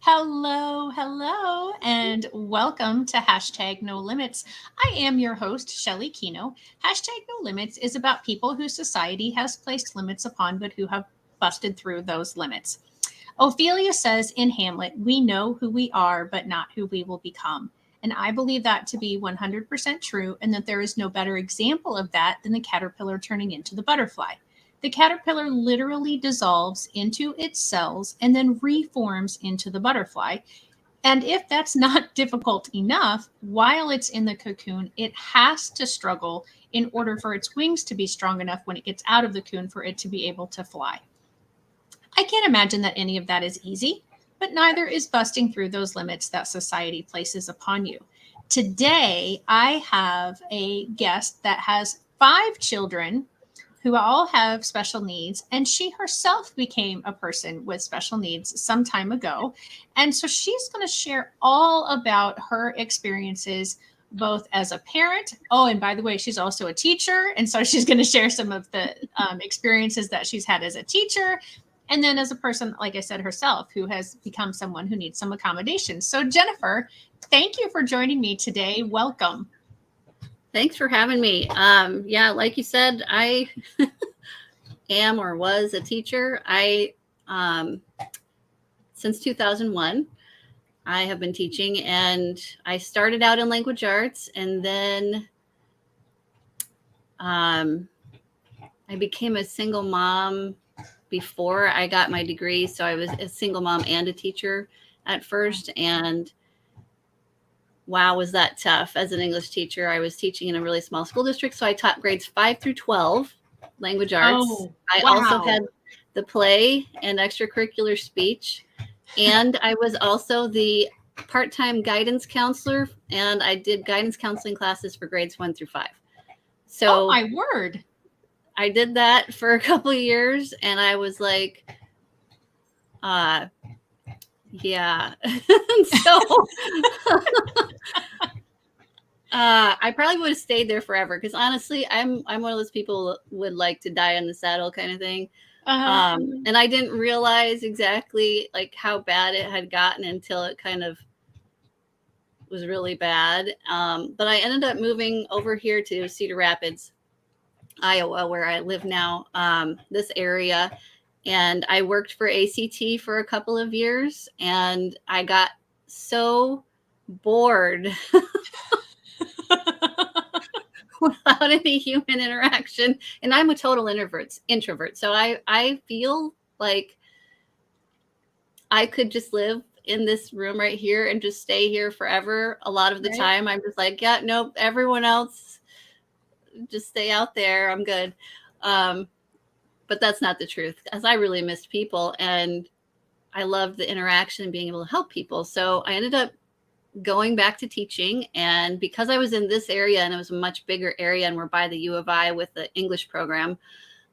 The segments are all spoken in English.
Hello, hello, and welcome to Hashtag No Limits. I am your host, Shelly Kino. Hashtag No Limits is about people who society has placed limits upon, but who have busted through those limits. Ophelia says in Hamlet, we know who we are, but not who we will become. And I believe that to be 100% true, and that there is no better example of that than the caterpillar turning into the butterfly. The caterpillar literally dissolves into its cells and then reforms into the butterfly. And if that's not difficult enough, while it's in the cocoon, it has to struggle in order for its wings to be strong enough when it gets out of the cocoon for it to be able to fly. I can't imagine that any of that is easy, but neither is busting through those limits that society places upon you. Today, I have a guest that has 5 children who all have special needs, and she herself became a person with special needs some time ago. And so she's going to share all about her experiences both as a parent. Oh, and by the way, she's also a teacher. And so she's going to share some of the experiences that she's had as a teacher. And then as a person, like I said, herself, who has become someone who needs some accommodations. So Jennifer, thank you for joining me today. Welcome. Thanks for having me. Yeah, like you said, I am or was a teacher. Since 2001, I have been teaching, and I started out in language arts, and then I became a single mom before I got my degree. So I was a single mom and a teacher at first, and wow, was that tough as an English teacher. I was teaching in a really small school district, so I taught grades 5 through 12 language arts. Oh, I also had the play and extracurricular speech, and I was also the part-time guidance counselor, and I did guidance counseling classes for grades 1 through 5. So oh my word. I did that for a couple of years, and I was like, yeah. So I probably would have stayed there forever, because honestly, I'm one of those people who would like to die on the saddle kind of thing. And I didn't realize exactly like how bad it had gotten until it kind of was really bad. But I ended up moving over here to Cedar Rapids, Iowa, where I live now, this area. And I worked for ACT for a couple of years, and I got so bored without any human interaction. And I'm a total introvert. So I feel like I could just live in this room right here and just stay here forever. A lot of the time I'm just like, yeah, nope, everyone else just stay out there. I'm good. But that's not the truth, as I really missed people, and I loved the interaction and being able to help people. So I ended up going back to teaching, and because I was in this area and it was a much bigger area, and we're by the U of I with the English program,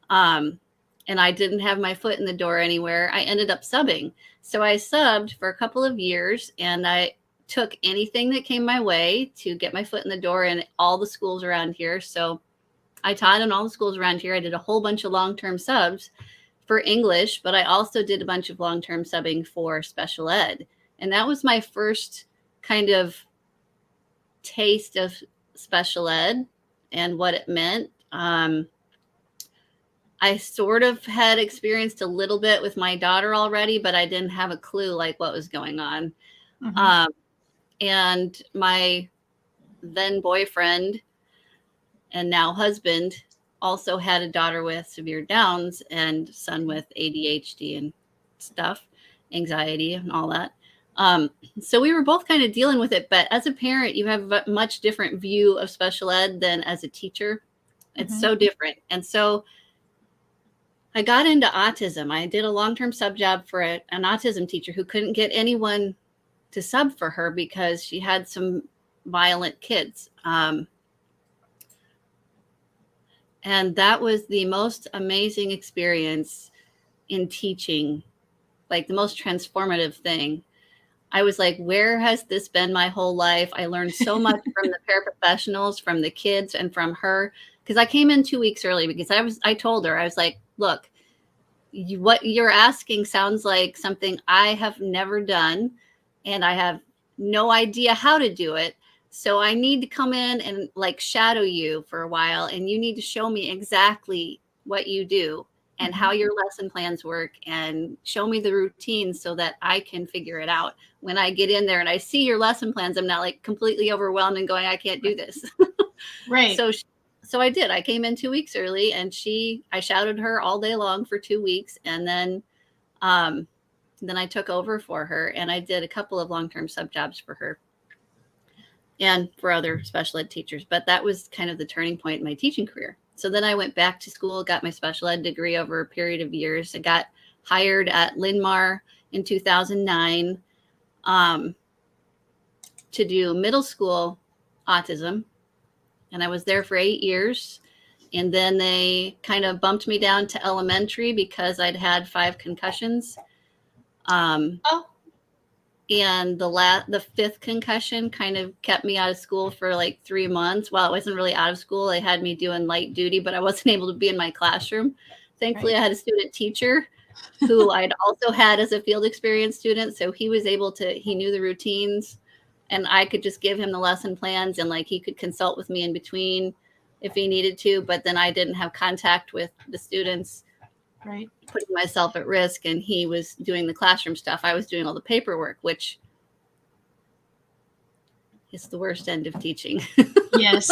and I didn't have my foot in the door anywhere, I ended up subbing. So I subbed for a couple of years, and I took anything that came my way to get my foot in the door in all the schools around here. So I taught in all the schools around here. I did a whole bunch of long-term subs for English, but I also did a bunch of long-term subbing for special ed. And that was my first kind of taste of special ed and what it meant. I sort of had experienced a little bit with my daughter already, but I didn't have a clue like what was going on. Mm-hmm. And my then boyfriend and now husband also had a daughter with severe Downs and son with ADHD and stuff, anxiety and all that. So we were both kind of dealing with it, but as a parent, you have a much different view of special ed than as a teacher. It's so different. And so I got into autism. I did a long-term sub job for an autism teacher who couldn't get anyone to sub for her because she had some violent kids. And that was the most amazing experience in teaching, like the most transformative thing. I was like, where has this been my whole life? I learned so much from the paraprofessionals, from the kids, and from her. Because I came in 2 weeks early, because I told her, I was like, look, what you're asking sounds like something I have never done, and I have no idea how to do it. So I need to come in and like shadow you for a while, and you need to show me exactly what you do and how your lesson plans work, and show me the routines so that I can figure it out. When I get in there and I see your lesson plans, I'm not like completely overwhelmed and going, I can't do this. Right. So I did. I came in 2 weeks early, and I shadowed her all day long for 2 weeks. And then I took over for her, and I did a couple of long-term sub jobs for her and for other special ed teachers. But that was kind of the turning point in my teaching career. So then I went back to school, got my special ed degree over a period of years. I got hired at Linmar in 2009 to do middle school autism. And I was there for 8 years. And then they kind of bumped me down to elementary because I'd had 5 concussions. And the 5th concussion kind of kept me out of school for like 3 months. Well, I wasn't really out of school. They had me doing light duty, but I wasn't able to be in my classroom. Thankfully, I had a student teacher who I'd also had as a field experience student. So he was able to, he knew the routines, and I could just give him the lesson plans, and like he could consult with me in between if he needed to. But then I didn't have contact with the students. Right. Putting myself at risk, and he was doing the classroom stuff. I was doing all the paperwork, which is the worst end of teaching. Yes.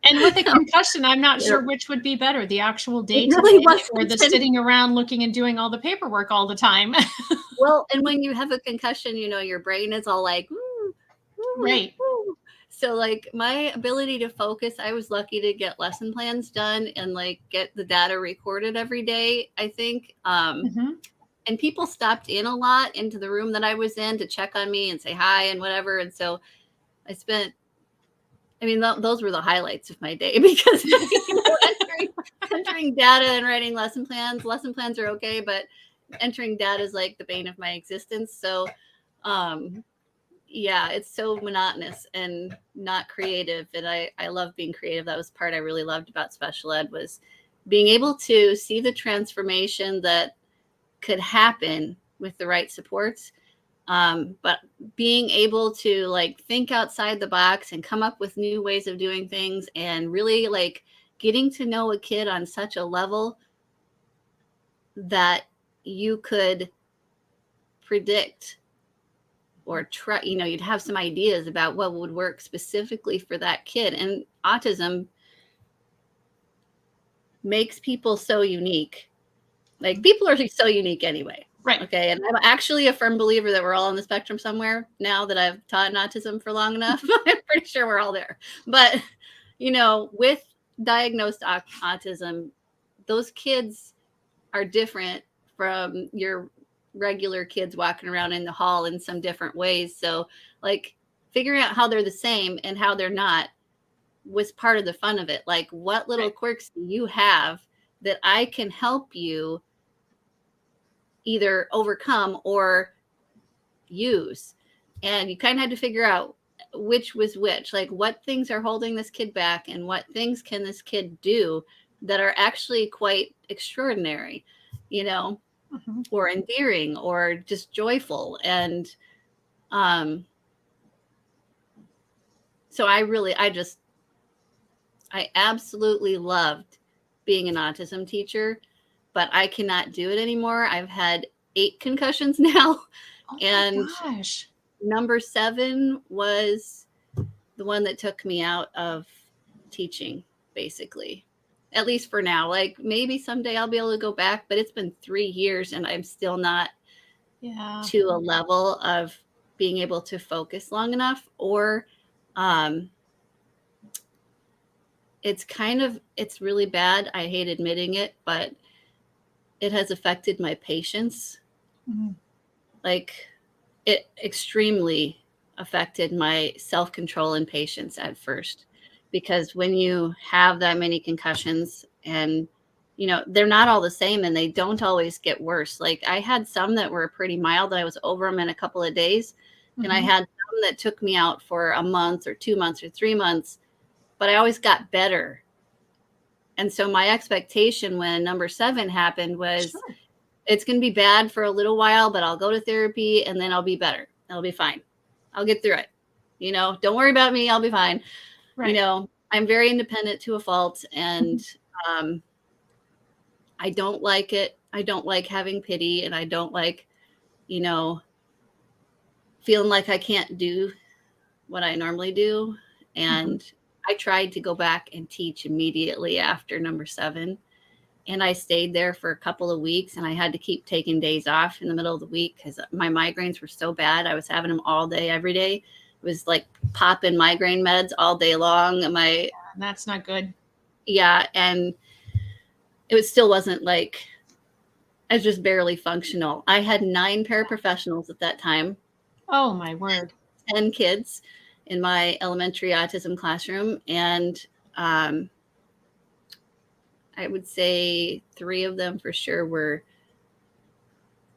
And with a concussion, I'm not sure which would be better, the actual day really or the sitting around looking and doing all the paperwork all the time. Well, and when you have a concussion, you know, your brain is all like, ooh, ooh, right. Ooh. So like my ability to focus, I was lucky to get lesson plans done and like get the data recorded every day, I think. And people stopped in a lot into the room that I was in to check on me and say hi and whatever. And so I spent, I mean, those were the highlights of my day, because entering data and writing lesson plans are okay, but entering data is like the bane of my existence. So yeah, it's so monotonous and not creative. And I love being creative. That was part I really loved about special ed, was being able to see the transformation that could happen with the right supports. But being able to like think outside the box and come up with new ways of doing things, and really like getting to know a kid on such a level that you could predict or try, you know, you'd have some ideas about what would work specifically for that kid. And autism makes people so unique. Like people are so unique anyway. Right. Okay. And I'm actually a firm believer that we're all on the spectrum somewhere now that I've taught autism for long enough. I'm pretty sure we're all there. But, you know, with diagnosed autism, those kids are different from your regular kids walking around in the hall in some different ways. So like figuring out how they're the same and how they're not was part of the fun of it. Like, what little quirks do you have that I can help you either overcome or use? And you kind of had to figure out which was which, like what things are holding this kid back and what things can this kid do that are actually quite extraordinary, you know, or endearing or just joyful. And so I absolutely loved being an autism teacher, but I cannot do it anymore. I've had 8 concussions now. Oh and gosh. Number 7 was the one that took me out of teaching, basically. At least for now. Like maybe someday I'll be able to go back, but it's been 3 years and I'm still not to a level of being able to focus long enough, or it's really bad. I hate admitting it, but it has affected my patience. Like it extremely affected my self-control and patience at first, because when you have that many concussions, and you know, they're not all the same and they don't always get worse. Like I had some that were pretty mild, I was over them in a couple of days. And I had some that took me out for a month or 2 months or 3 months, but I always got better. And so my expectation when number 7 happened was it's going to be bad for a little while, but I'll go to therapy and then I'll be better. I'll be fine. I'll get through it. Don't worry about me. I'll be fine. Right. I'm very independent to a fault, and I don't like it. I don't like having pity, and I don't like, feeling like I can't do what I normally do. And I tried to go back and teach immediately after number 7. And I stayed there for a couple of weeks, and I had to keep taking days off in the middle of the week because my migraines were so bad. I was having them all day, every day. It was like popping migraine meds all day long. That's not good. Yeah. And it still wasn't like, I was just barely functional. I had 9 paraprofessionals at that time. Oh, my word. 10 kids in my elementary autism classroom. And I would say 3 of them for sure were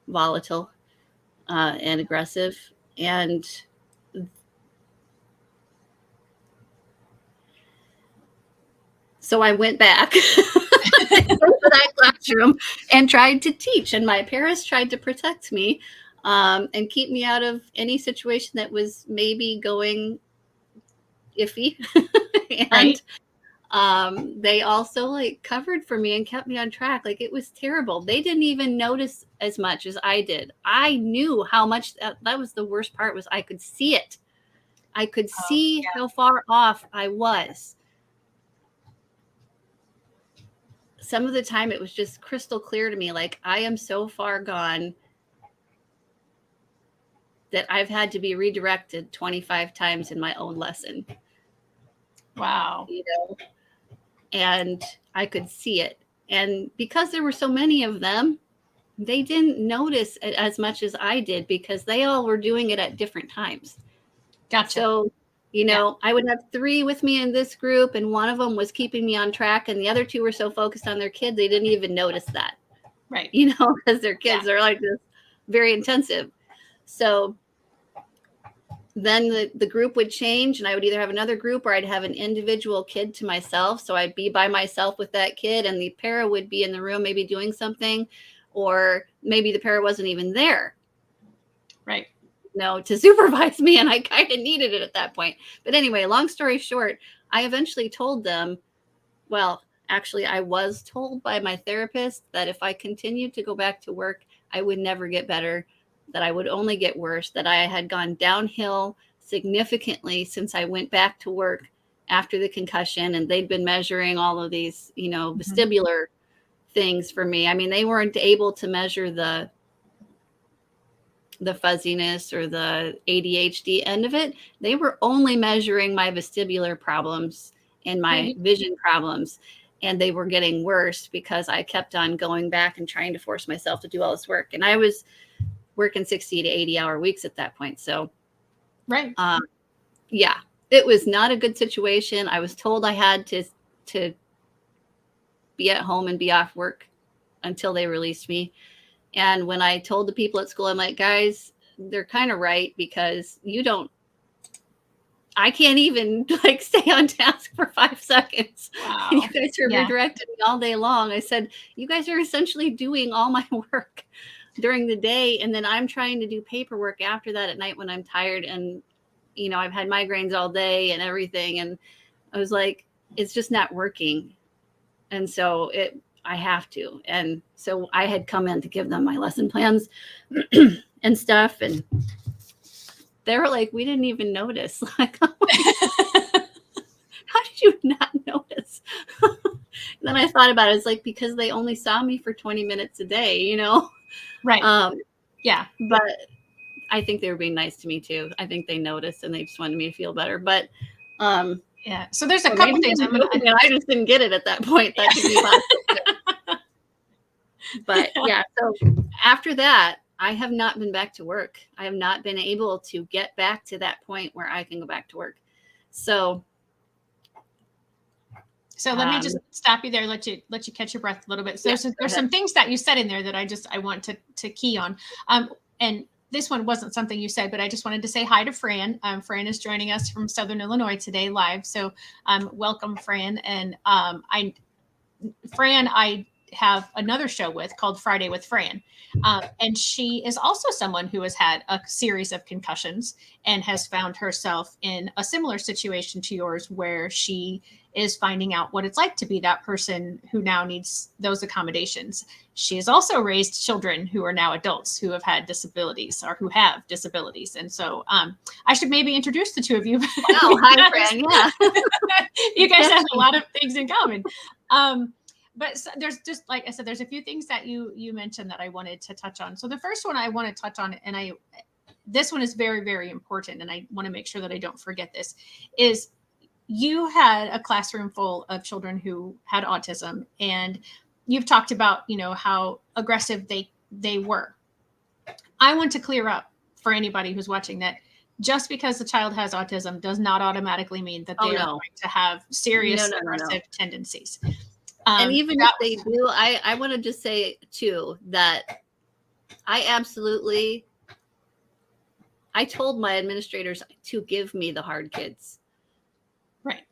volatile and aggressive. And so I went back to that classroom and tried to teach. And my parents tried to protect me and keep me out of any situation that was maybe going iffy. And right. They also covered for me and kept me on track. It was terrible. They didn't even notice as much as I did. I knew how much that was the worst part, was I could see it. I could see how far off I was. Some of the time it was just crystal clear to me. I am so far gone that I've had to be redirected 25 times in my own lesson. Wow. And I could see it. And because there were so many of them, they didn't notice it as much as I did because they all were doing it at different times. Gotcha. So, I would have 3 with me in this group, and one of them was keeping me on track, and the other 2 were so focused on their kids, they didn't even notice that. Right. Because their kids are this very intensive. So then the group would change, and I would either have another group or I'd have an individual kid to myself. So I'd be by myself with that kid, and the para would be in the room, maybe doing something, or maybe the para wasn't even there. Right. To supervise me. And I kind of needed it at that point. But anyway, long story short, I eventually told them, well, actually, I was told by my therapist that if I continued to go back to work, I would never get better, that I would only get worse, that I had gone downhill significantly since I went back to work after the concussion. And they'd been measuring all of these, vestibular things for me. I mean, they weren't able to measure the fuzziness or the ADHD end of it. They were only measuring my vestibular problems and my vision problems. And they were getting worse because I kept on going back and trying to force myself to do all this work. And I was working 60 to 80-hour weeks at that point. So, yeah, it was not a good situation. I was told I had to be at home and be off work until they released me. And when I told the people at school, I'm like, guys, they're kind of right, because I can't even stay on task for 5 seconds. Wow. You guys are redirecting me all day long. I said, you guys are essentially doing all my work during the day. And then I'm trying to do paperwork after that at night when I'm tired. And, I've had migraines all day and everything. And I was like, it's just not working. And so I have to. And so I had come in to give them my lesson plans and stuff. And they were like, we didn't even notice. How did you not notice? Then I thought about it. It's because they only saw me for 20 minutes a day, Right. Yeah. But I think they were being nice to me too. I think they noticed and they just wanted me to feel better. But yeah. So there's a couple things. I just didn't get it at that point. That could be possible. But yeah, so after that, I have not been back to work. I have not been able to get back to that point where I can go back to work. So let me just stop you there, let you catch your breath a little bit. So there's some things that you said in there that I want to key on. And this one wasn't something you said, but I just wanted to say hi to Fran. Fran is joining us from Southern Illinois today live. So welcome, Fran. And Fran, I have another show with called Friday with Fran. And she is also someone who has had a series of concussions and has found herself in a similar situation to yours, where she is finding out what it's like to be that person who now needs those accommodations. She has also raised children who are now adults who have had disabilities or who have disabilities. And so I should maybe introduce the two of you. Oh, hi, Fran. Yeah. You guys have a lot of things in common. But there's just, like I said, there's a few things that you mentioned that I wanted to touch on. So the first one I want to touch on, and this one is very, very important, and I want to make sure that I don't forget this, is you had a classroom full of children who had autism, and you've talked about, how aggressive they were. I want to clear up for anybody who's watching that just because the child has autism does not automatically mean that they are going to have serious aggressive tendencies. And even if they do, I want to just say too that I told my administrators to give me the hard kids. Right.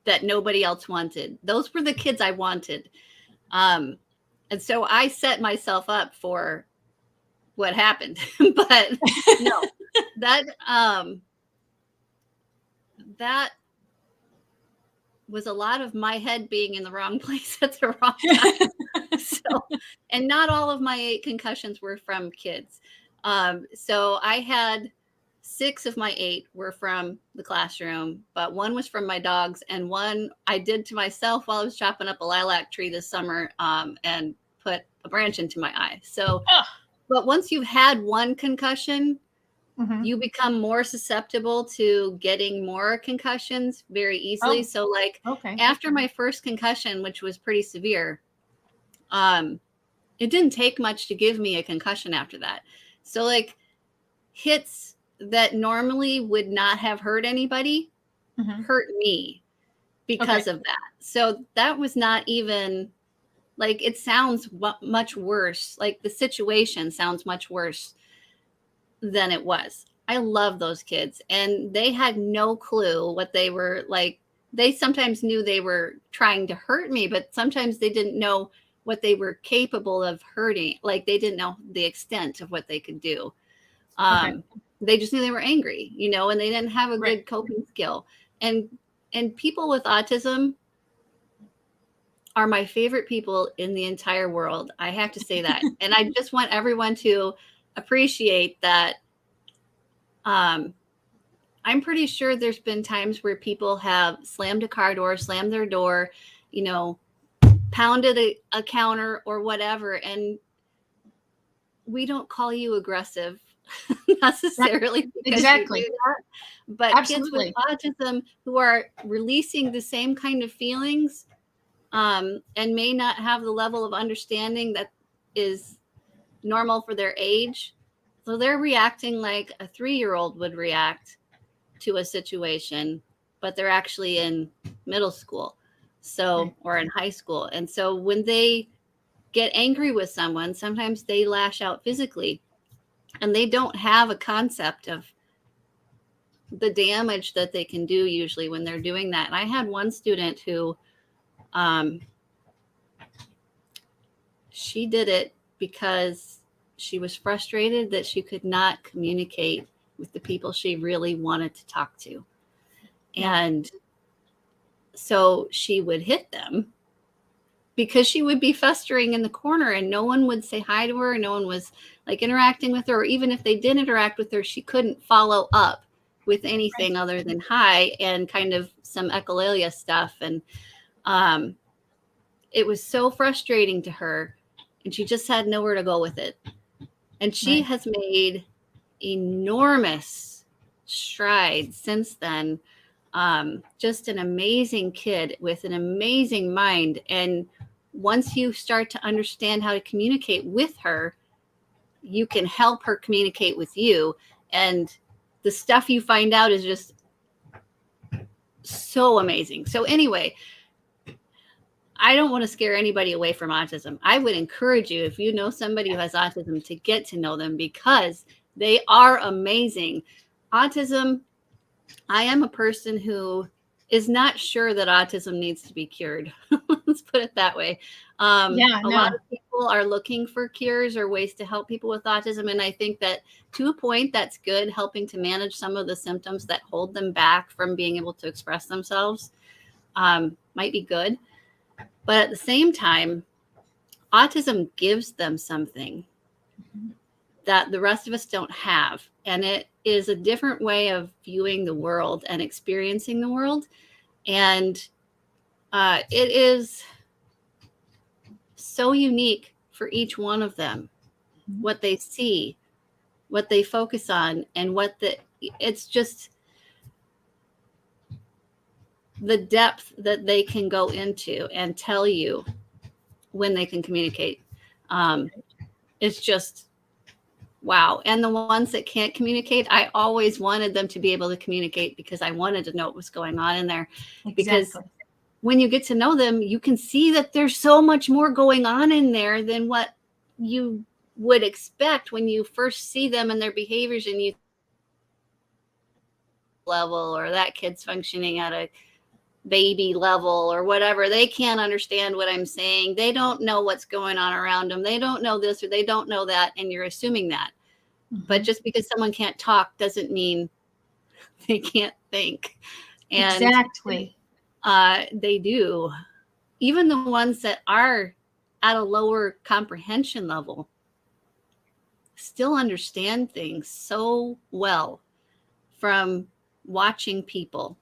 That nobody else wanted. Those were the kids I wanted. And so I set myself up for what happened. But no, that was a lot of my head being in the wrong place at the wrong time. And not all of my 8 concussions were from kids. So I had 6 of my 8 were from the classroom, but 1 was from my dogs, and 1 I did to myself while I was chopping up a lilac tree this summer, and put a branch into my eye. So, but once you've had 1 concussion, you become more susceptible to getting more concussions very easily. So after my first concussion, which was pretty severe, it didn't take much to give me a concussion after that. So hits that normally would not have hurt anybody hurt me because of that. So that was not even it sounds much worse. The situation sounds much worse than it was. I love those kids, and they had no clue what they were like. They sometimes knew they were trying to hurt me, but sometimes they didn't know what they were capable of hurting. They didn't know the extent of what they could do. They just knew they were angry, and they didn't have a good coping skill. And people with autism are my favorite people in the entire world. I have to say that. And I just want everyone to appreciate that. I'm pretty sure there's been times where people have slammed a car door, slammed their door, pounded a counter or whatever. And we don't call you aggressive necessarily. Exactly. You do that. But Absolutely. Kids with autism who are releasing the same kind of feelings, and may not have the level of understanding that is normal for their age. So they're reacting like a 3-year-old would react to a situation, but they're actually in middle school, or in high school. And so when they get angry with someone, sometimes they lash out physically, and they don't have a concept of the damage that they can do usually when they're doing that. And I had one student who, she did it because she was frustrated that she could not communicate with the people she really wanted to talk to. And so she would hit them because she would be festering in the corner, and no one would say hi to her. No one was interacting with her, or even if they did interact with her, she couldn't follow up with anything other than hi and kind of some echolalia stuff. And it was so frustrating to her, and she just had nowhere to go with it. And she has made enormous strides since then. Just an amazing kid with an amazing mind. And once you start to understand how to communicate with her, you can help her communicate with you. And the stuff you find out is just so amazing. So anyway, I don't want to scare anybody away from autism. I would encourage you, if you know somebody who has autism, to get to know them because they are amazing. Autism, I am a person who is not sure that autism needs to be cured. Let's put it that way. Yeah, A lot no. of people are looking for cures or ways to help people with autism. And I think that to a point, that's good, helping to manage some of the symptoms that hold them back from being able to express themselves, might be good. But at the same time, autism gives them something that the rest of us don't have. And it is a different way of viewing the world and experiencing the world. And it is so unique for each one of them, what they see, what they focus on, and it's just the depth that they can go into and tell you when they can communicate. It's just wow. And the ones that can't communicate, I always wanted them to be able to communicate because I wanted to know what was going on in there. Exactly. Because when you get to know them, you can see that there's so much more going on in there than what you would expect when you first see them and their behaviors, and you level, or that kid's functioning at a baby level or whatever. They can't understand what I'm saying. They don't know what's going on around them. They don't know this or they don't know that. And you're assuming that. But just because someone can't talk doesn't mean they can't think. And exactly. they do. Even the ones that are at a lower comprehension level still understand things so well from watching people.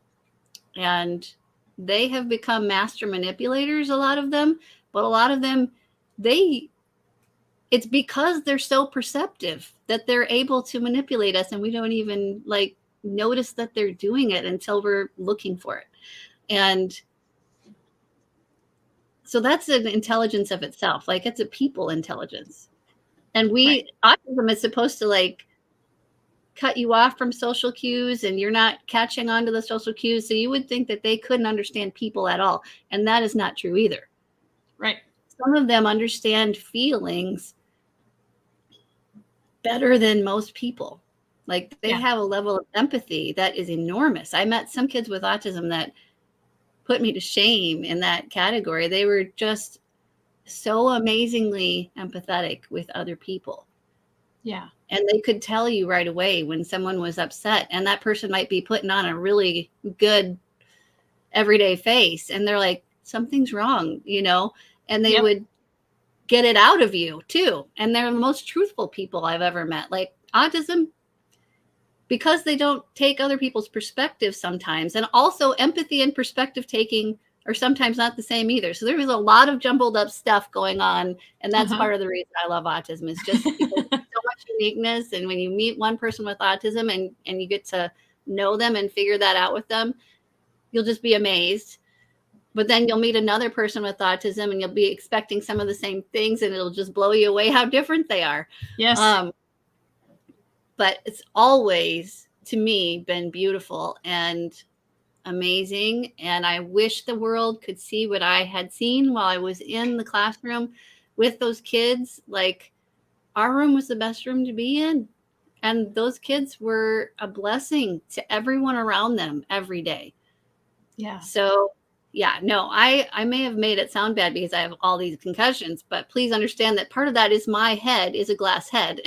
And they have become master manipulators, a lot of them. But a lot of them, it's because they're so perceptive that they're able to manipulate us, and we don't even like notice that they're doing it until we're looking for it. And so that's an intelligence of itself. Like, it's a people intelligence. And autism is supposed to like cut you off from social cues, and you're not catching on to the social cues. So you would think that they couldn't understand people at all. And that is not true either. Right. Some of them understand feelings better than most people. Like, they have a level of empathy that is enormous. I met some kids with autism that put me to shame in that category. They were just so amazingly empathetic with other people. Yeah. And they could tell you right away when someone was upset, and that person might be putting on a really good everyday face, and they're like, something's wrong, and they would get it out of you too. And they're the most truthful people I've ever met. Like, autism, because they don't take other people's perspective sometimes, and also empathy and perspective taking are sometimes not the same either. So there is a lot of jumbled up stuff going on. And that's part of the reason I love autism, is just because there's so much uniqueness. And when you meet one person with autism and you get to know them and figure that out with them, you'll just be amazed. But then you'll meet another person with autism and you'll be expecting some of the same things, and it'll just blow you away how different they are. Yes. But it's always, to me, been beautiful and amazing. And I wish the world could see what I had seen while I was in the classroom with those kids. Like, our room was the best room to be in. And those kids were a blessing to everyone around them every day. Yeah. So, yeah, no, I may have made it sound bad because I have all these concussions, but please understand that part of that is my head is a glass head.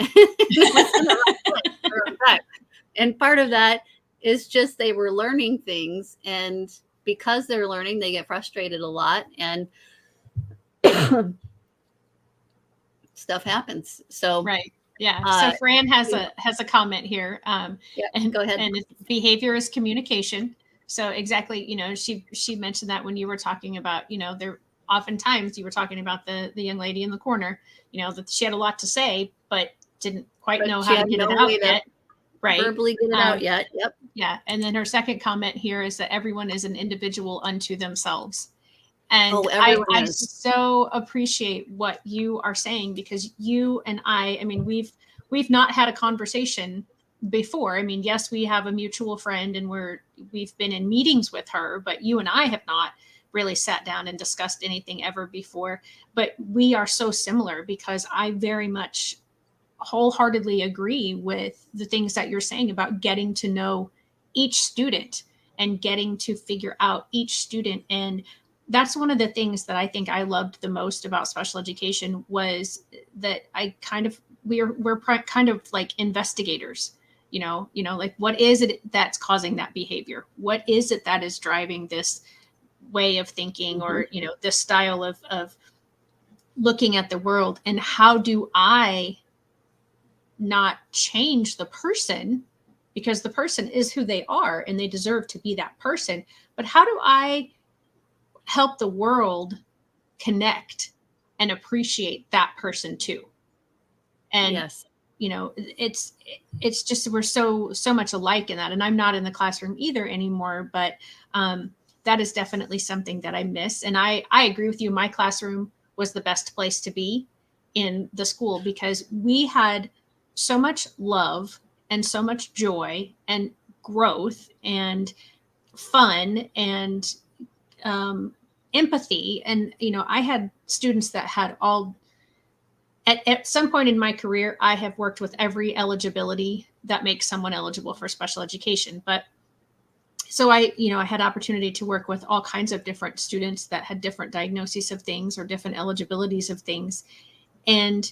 And part of that is just they were learning things, and because they're learning, they get frustrated a lot, and stuff happens. So right. Yeah. So Fran has a comment here. And go ahead. And behavior is communication. So exactly, she mentioned that when you were talking about, there oftentimes you were talking about the young lady in the corner, that she had a lot to say, but didn't quite know how to get it out yet. Right. Verbally get it out yet. Yep. Yeah. And then her second comment here is that everyone is an individual unto themselves. And I so appreciate what you are saying, because you and I mean, we've not had a conversation before. I mean, yes, we have a mutual friend and we've been in meetings with her, but you and I have not really sat down and discussed anything ever before. But we are so similar, because I very much wholeheartedly agree with the things that you're saying about getting to know each student and getting to figure out each student. And that's one of the things that I think I loved the most about special education, was that we're kind of like investigators, like, what is it that's causing that behavior? What is it that is driving this way of thinking, or, this style of looking at the world? And how do I not change the person, because the person is who they are and they deserve to be that person, but how do I help the world connect and appreciate that person too? And Yes. It's just, we're so much alike in that. And I'm not in the classroom either anymore, but that is definitely something that I miss. And I agree with you. My classroom was the best place to be in the school, because we had so much love and so much joy and growth and fun and empathy. And, I had students that had all, at some point in my career, I have worked with every eligibility that makes someone eligible for special education. But so I had opportunity to work with all kinds of different students that had different diagnoses of things or different eligibilities of things. And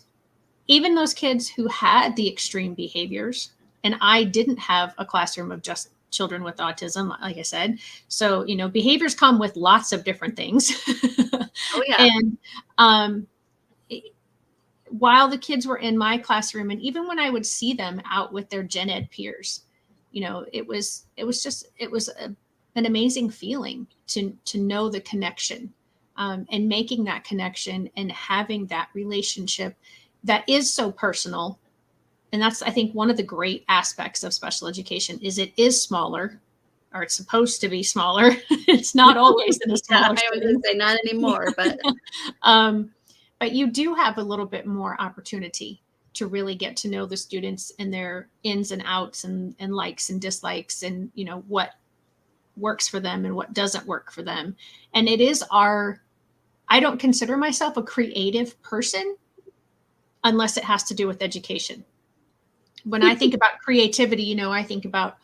even those kids who had the extreme behaviors, and I didn't have a classroom of just children with autism, like I said. So, behaviors come with lots of different things. Oh, yeah. And while the kids were in my classroom, and even when I would see them out with their gen ed peers, it was an amazing feeling to know the connection, and making that connection and having that relationship that is so personal. And that's, I think, one of the great aspects of special education is it is smaller, or it's supposed to be smaller. It's not always in a smaller I was going to say not anymore, but but you do have a little bit more opportunity to really get to know the students and their ins and outs and likes and dislikes, and what works for them and what doesn't work for them. And it is I don't consider myself a creative person unless it has to do with education. When I think about creativity, I think about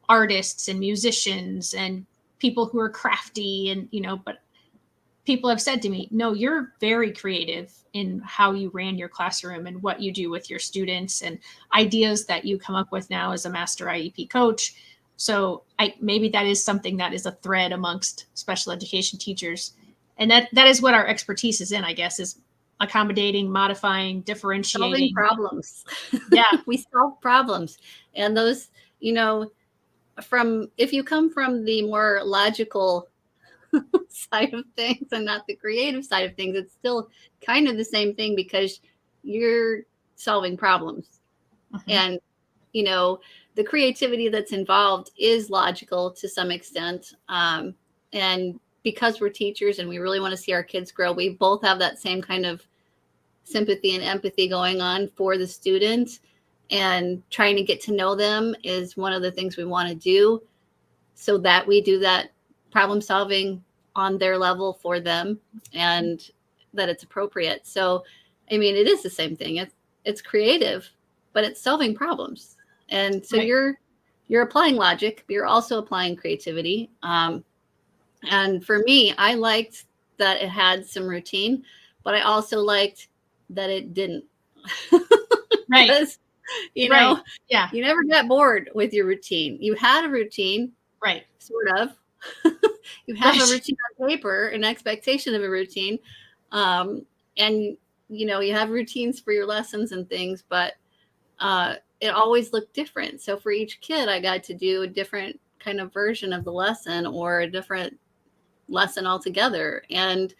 artists and musicians and people who are crafty, and but people have said to me, no, you're very creative in how you ran your classroom and what you do with your students and ideas that you come up with now as a master IEP coach. So maybe that is something that is a thread amongst special education teachers. And that is what our expertise is in, I guess, is accommodating, modifying, differentiating. Solving problems. Yeah. We solve problems. And those, if you come from the more logical side of things and not the creative side of things, it's still kind of the same thing, because you're solving problems. Mm-hmm. And, the creativity that's involved is logical to some extent. And because we're teachers and we really want to see our kids grow, we both have that same kind of sympathy and empathy going on for the student, and trying to get to know them is one of the things we want to do, so that we do that problem solving on their level for them, and that it's appropriate. So, it is the same thing. It's creative, but it's solving problems. And so right. You're applying logic, but you're also applying creativity. And for me, I liked that it had some routine, but I also liked that it didn't. Right. Because, right. Yeah. You never got bored with your routine. You had a routine. Right. Sort of. You have a routine on paper, an expectation of a routine. And, you have routines for your lessons and things, but it always looked different. So for each kid, I got to do a different kind of version of the lesson, or a different lesson altogether. And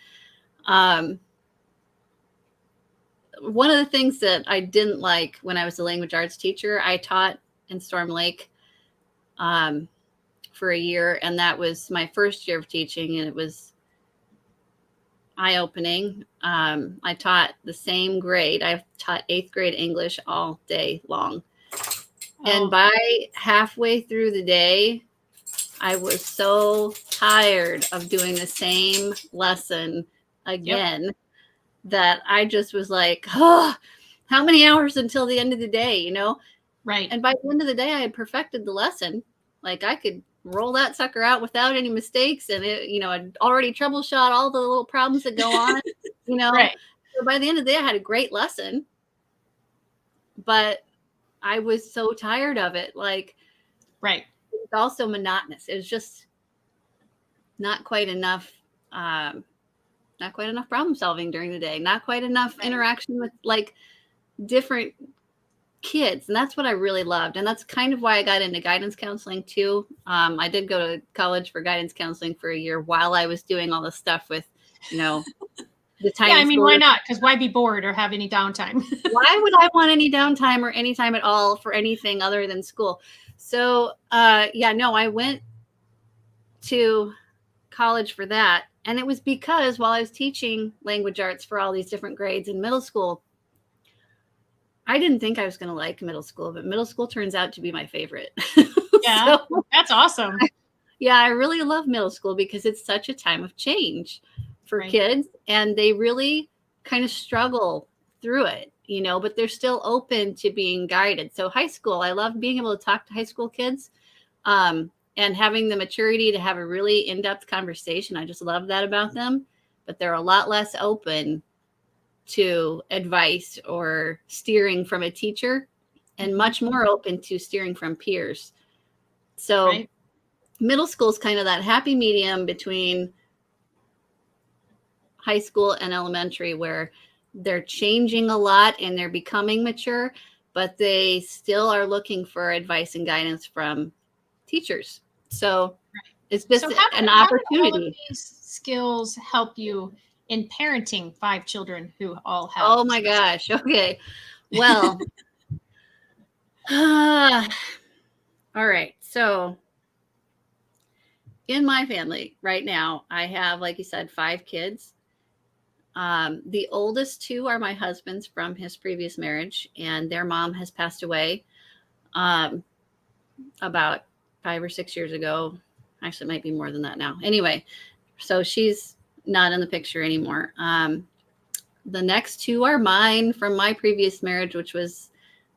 one of the things that I didn't like when I was a language arts teacher, I taught in Storm Lake for a year, and that was my first year of teaching, and it was eye-opening. I taught the same grade. I've taught 8th grade English all day long. And by halfway through the day, I was so tired of doing the same lesson again that I just was like, oh, how many hours until the end of the day, Right. And by the end of the day, I had perfected the lesson. Like, I could roll that sucker out without any mistakes. And it, I'd already troubleshot all the little problems that go on, Right. So by the end of the day, I had a great lesson, but I was so tired of it. Like, right. It's also monotonous. It was just not quite enough problem solving during the day, not quite enough interaction with like different kids. And that's what I really loved. And that's kind of why I got into guidance counseling too. I did go to college for guidance counseling for a year while I was doing all this stuff with, the tiny Yeah, I mean, why not? Because why be bored or have any downtime? Why would I want any downtime or any time at all for anything other than school? So, I went to college for that. And it was because while I was teaching language arts for all these different grades in middle school, I didn't think I was going to like middle school, but middle school turns out to be my favorite. Yeah, that's awesome. I really love middle school because it's such a time of change for kids, and they really kind of struggle through it, but they're still open to being guided. So high school, I love being able to talk to high school kids and having the maturity to have a really in-depth conversation. I just love that about them, but they're a lot less open to advice or steering from a teacher and much more open to steering from peers. So middle school is kind of that happy medium between high school and elementary, where they're changing a lot and they're becoming mature, but they still are looking for advice and guidance from teachers. So it's just an opportunity. How do all of these skills help you in parenting 5 children who all have? Oh my gosh. Okay. Well, all right. So in my family right now, I have, like you said, 5 kids. The oldest 2 are my husband's from his previous marriage, and their mom has passed away about 5 or 6 years ago. Actually, it might be more than that now. Anyway, so she's not in the picture anymore. The next 2 are mine from my previous marriage, which was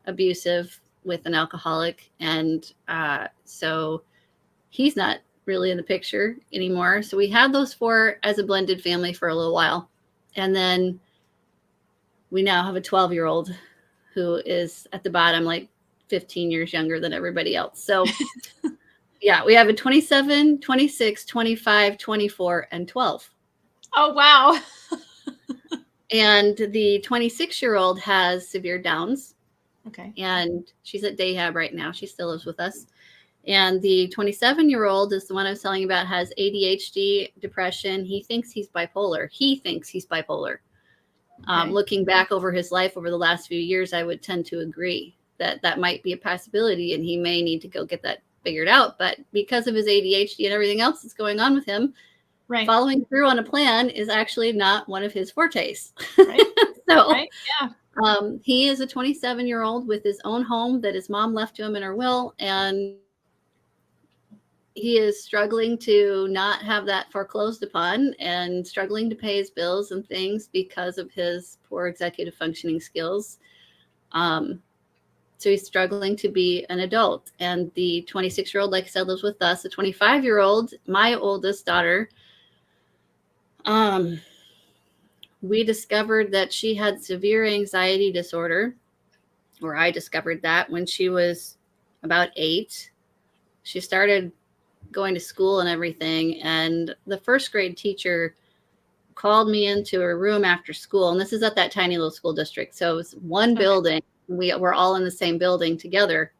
abusive with an alcoholic. And so he's not really in the picture anymore. So we had those 4 as a blended family for a little while. And then we now have a 12-year-old who is at the bottom, like 15 years younger than everybody else. So we have a 27, 26, 25, 24, and 12. Oh, wow. And the 26-year-old has severe Downs. Okay. And she's at Dayhab right now. She still lives with us. And the 27-year-old is the one I was telling you about, has ADHD, depression. He thinks he's bipolar. Okay. Looking back over his life over the last few years, I would tend to agree that that might be a possibility, and he may need to go get that figured out. But because of his ADHD and everything else that's going on with him, following through on a plan is actually not one of his fortes. He is a 27-year-old with his own home that his mom left to him in her will, and he is struggling to not have that foreclosed upon and struggling to pay his bills and things because of his poor executive functioning skills. So he's struggling to be an adult. And the 26-year-old, like I said, lives with us. The 25-year-old, my oldest daughter, we discovered that she had severe anxiety disorder, or I discovered that when she was about 8. She started going to school and everything. And the first grade teacher called me into her room after school. And this is at that tiny little school district. So it was one building. We were all in the same building together.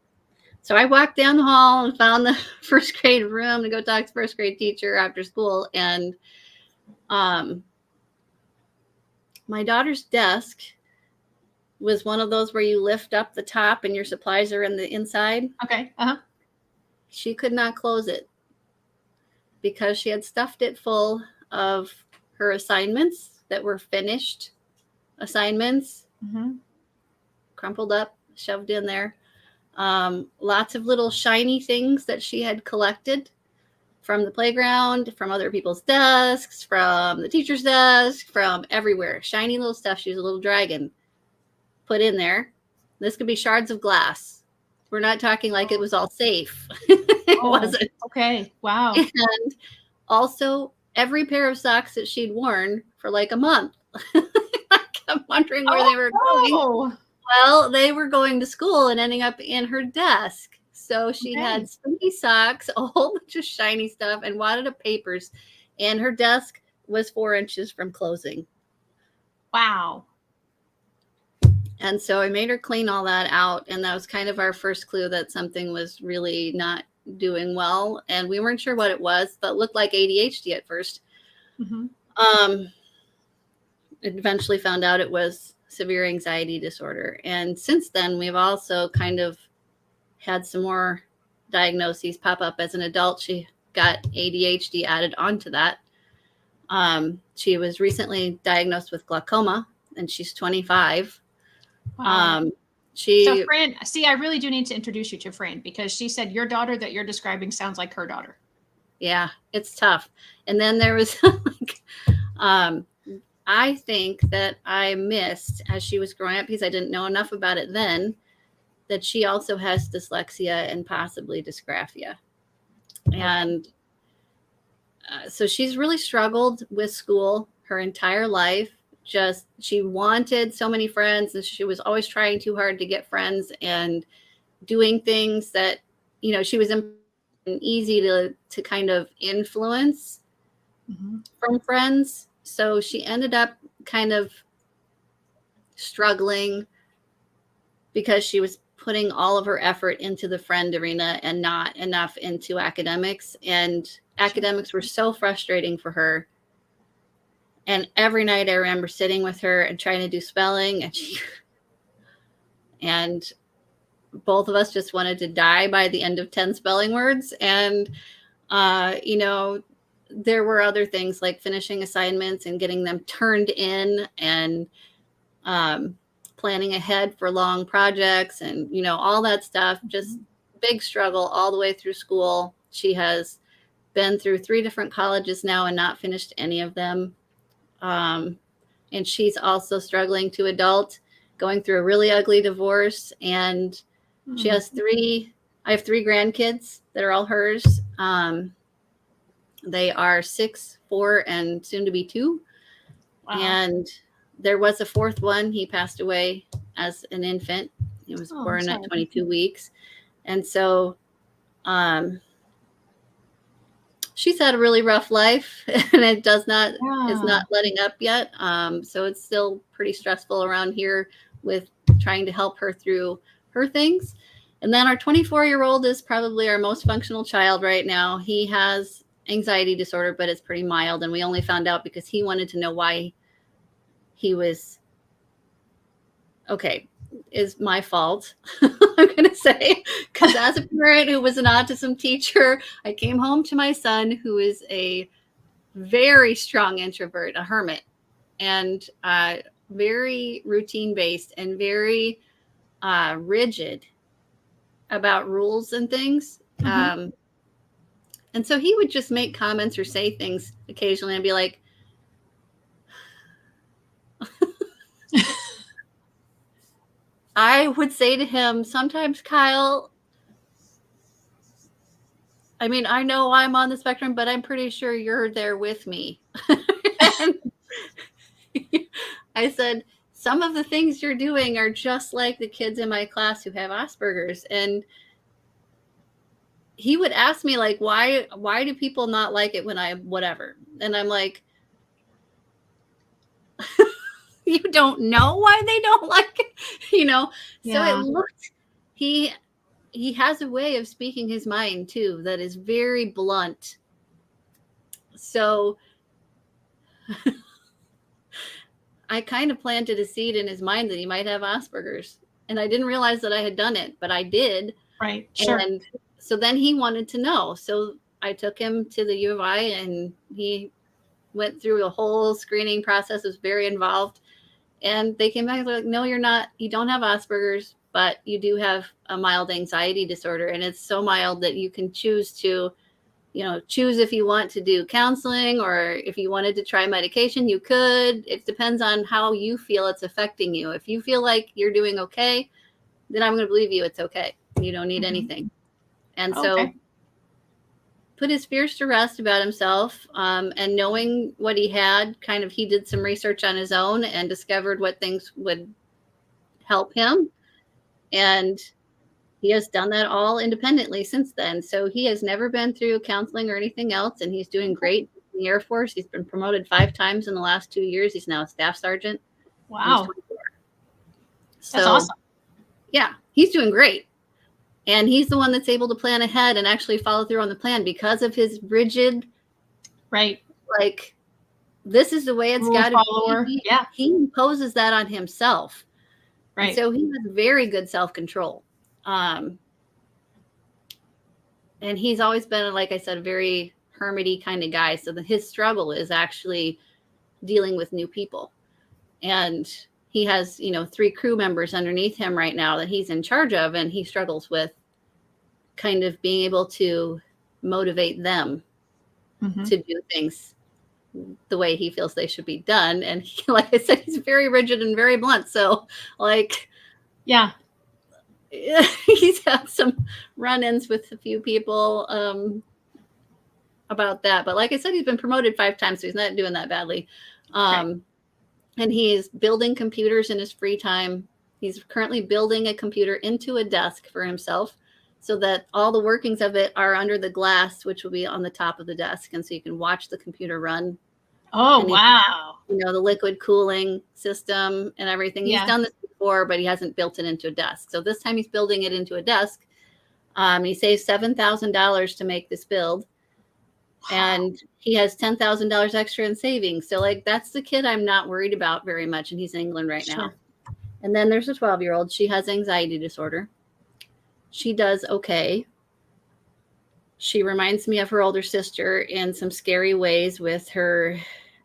So I walked down the hall and found the first grade room to go talk to the first grade teacher after school. And my daughter's desk was one of those where you lift up the top and your supplies are in the inside. Okay. She could not close it because she had stuffed it full of her assignments that were finished assignments, crumpled up, shoved in there. Lots of little shiny things that she had collected from the playground, from other people's desks, from the teacher's desk, from everywhere. Shiny little stuff. She was a little dragon put in there. This could be shards of glass. We're not talking like it was all safe. It Oh, wasn't. okay. Wow. And also, every pair of socks that she'd worn for like a month. I kept wondering where they were going. Oh, Well, they were going to school and ending up in her desk. So she okay. had stinky socks, a whole bunch of shiny stuff, and wadded up papers. And her desk was 4 inches from closing. Wow. And so I made her clean all that out. And that was kind of our first clue that something was really not doing well. And we weren't sure what it was, but it looked like ADHD at first. Mm-hmm. Eventually found out it was severe anxiety disorder. And since then, we've also kind of had some more diagnoses pop up. As an adult, she got ADHD added onto that. She was recently diagnosed with glaucoma, and she's 25. Wow. So Fran, see, I really do need to introduce you to Fran, because she said your daughter that you're describing sounds like her daughter. Yeah, it's tough. And then there was like, I think that I missed as she was growing up, because I didn't know enough about it then, that she also has dyslexia and possibly dysgraphia. Okay. And so she's really struggled with school her entire life. Just, she wanted so many friends, and she was always trying too hard to get friends and doing things that, you know, she was easy to kind of influence from friends. So she ended up kind of struggling because she was putting all of her effort into the friend arena and not enough into academics. And academics were so frustrating for her. And every night I remember sitting with her and trying to do spelling, and both of us just wanted to die by the end of 10 spelling words. And, you know, there were other things like finishing assignments and getting them turned in, and planning ahead for long projects, and, you know, all that stuff. Just big struggle all the way through school. She has been through 3 different colleges now and not finished any of them. And she's also struggling to adult, going through a really ugly divorce. And she has I have 3 grandkids that are all hers. They are 6, 4, and soon to be 2. Wow. And there was a 4th one. He passed away as an infant. He was born at 22 weeks. And so, she's had a really rough life, and it is not letting up yet. So it's still pretty stressful around here with trying to help her through her things. And then our 24-year-old is probably our most functional child right now. He has anxiety disorder, but it's pretty mild. And we only found out because he wanted to know why he was okay. Is my fault, I'm going to say, because as a parent who was an autism teacher, I came home to my son, who is a very strong introvert, a hermit, and very routine based and very rigid about rules and things. And so he would just make comments or say things occasionally and be like, I would say to him sometimes, Kyle, I mean, I know I'm on the spectrum, but I'm pretty sure you're there with me. I said, some of the things you're doing are just like the kids in my class who have Asperger's. And he would ask me, like, why do people not like it when I whatever? And I'm like, you don't know why they don't like it, you know? Yeah. So it looked, he has a way of speaking his mind too that is very blunt. So I kind of planted a seed in his mind that he might have Asperger's, and I didn't realize that I had done it, but I did. Right. Sure. And so then he wanted to know. So I took him to the U of I, and he went through a whole screening process. It was very involved. And they came back and were like, no, you're not. You don't have Asperger's, but you do have a mild anxiety disorder. And it's so mild that you can choose to, you know, choose if you want to do counseling, or if you wanted to try medication, you could. It depends on how you feel it's affecting you. If you feel like you're doing okay, then I'm going to believe you it's okay. You don't need anything. And so put his fears to rest about himself, and knowing what he had, he did some research on his own and discovered what things would help him. And he has done that all independently since then. So he has never been through counseling or anything else, and he's doing great in the Air Force. He's been promoted 5 times in the last 2 years. He's now a staff sergeant. Wow. So, that's awesome. Yeah, he's doing great. And he's the one that's able to plan ahead and actually follow through on the plan because of his rigid, right, like, this is the way it's got to be. Yeah. He imposes that on himself. Right. And so he has very good self-control. And he's always been, like I said, a very hermity kind of guy. So his struggle is actually dealing with new people. And he has, 3 crew members underneath him right now that he's in charge of, and he struggles with kind of being able to motivate them to do things the way he feels they should be done. And like I said, he's very rigid and very blunt. So yeah, he's had some run-ins with a few people about that. But like I said, he's been promoted 5 times, so he's not doing that badly. And he's building computers in his free time. He's currently building a computer into a desk for himself so that all the workings of it are under the glass, which will be on the top of the desk. And so you can watch the computer run. Oh, wow. The liquid cooling system and everything. Yeah. He's done this before, but he hasn't built it into a desk. So this time he's building it into a desk. He saved $7,000 to make this build. Wow. And he has $10,000 extra in savings. So that's the kid I'm not worried about very much. And he's in England right now. And then there's a 12-year-old. She has anxiety disorder. She does okay. She reminds me of her older sister in some scary ways with her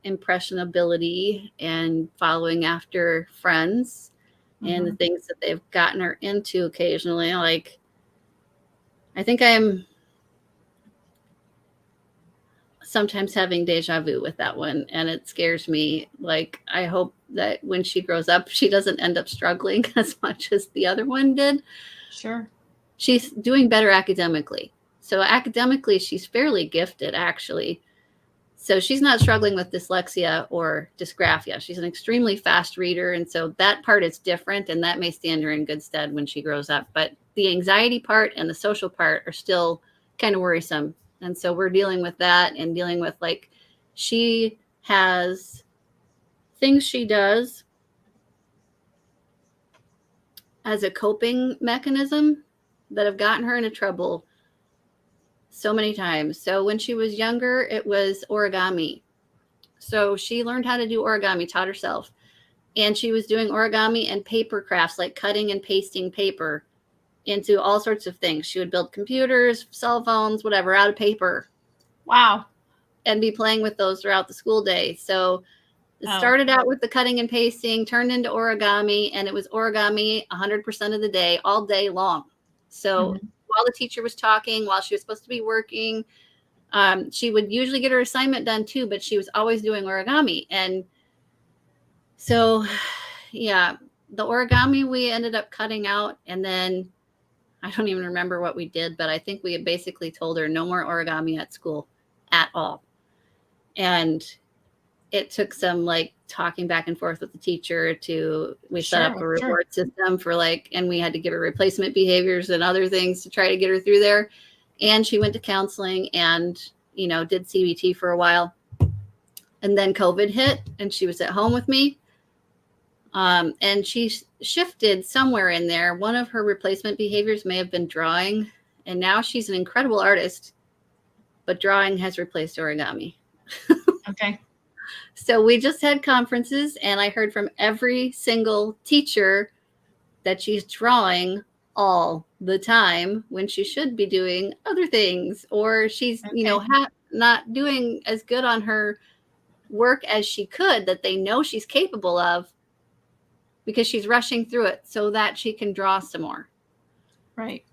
impressionability and following after friends and the things that they've gotten her into occasionally. I think I'm sometimes having deja vu with that one, and it scares me. I hope that when she grows up, she doesn't end up struggling as much as the other one did. Sure. She's doing better academically. So academically, she's fairly gifted, actually. So she's not struggling with dyslexia or dysgraphia. She's an extremely fast reader. And so that part is different, and that may stand her in good stead when she grows up. But the anxiety part and the social part are still kind of worrisome. And so we're dealing with that and dealing with she has things she does as a coping mechanism that have gotten her into trouble so many times. So when she was younger, it was origami. So she learned how to do origami, taught herself. And she was doing origami and paper crafts, like cutting and pasting paper into all sorts of things. She would build computers, cell phones, whatever, out of paper. Wow. And be playing with those throughout the school day. So it started out with the cutting and pasting, turned into origami, and it was origami 100% of the day, all day long. So while the teacher was talking, while she was supposed to be working, she would usually get her assignment done too, but she was always doing origami. And so, yeah, the origami we ended up cutting out, and then I don't even remember what we did, but I think we had basically told her no more origami at school at all. And it took some talking back and forth with the teacher we set up a reward system for and we had to give her replacement behaviors and other things to try to get her through there. And she went to counseling and, did CBT for a while. And then COVID hit and she was at home with me. And she shifted somewhere in there. One of her replacement behaviors may have been drawing. And now she's an incredible artist, but drawing has replaced origami. Okay. So we just had conferences, and I heard from every single teacher that she's drawing all the time when she should be doing other things, or she's, not doing as good on her work as she could, that they know she's capable of, because she's rushing through it so that she can draw some more. Right.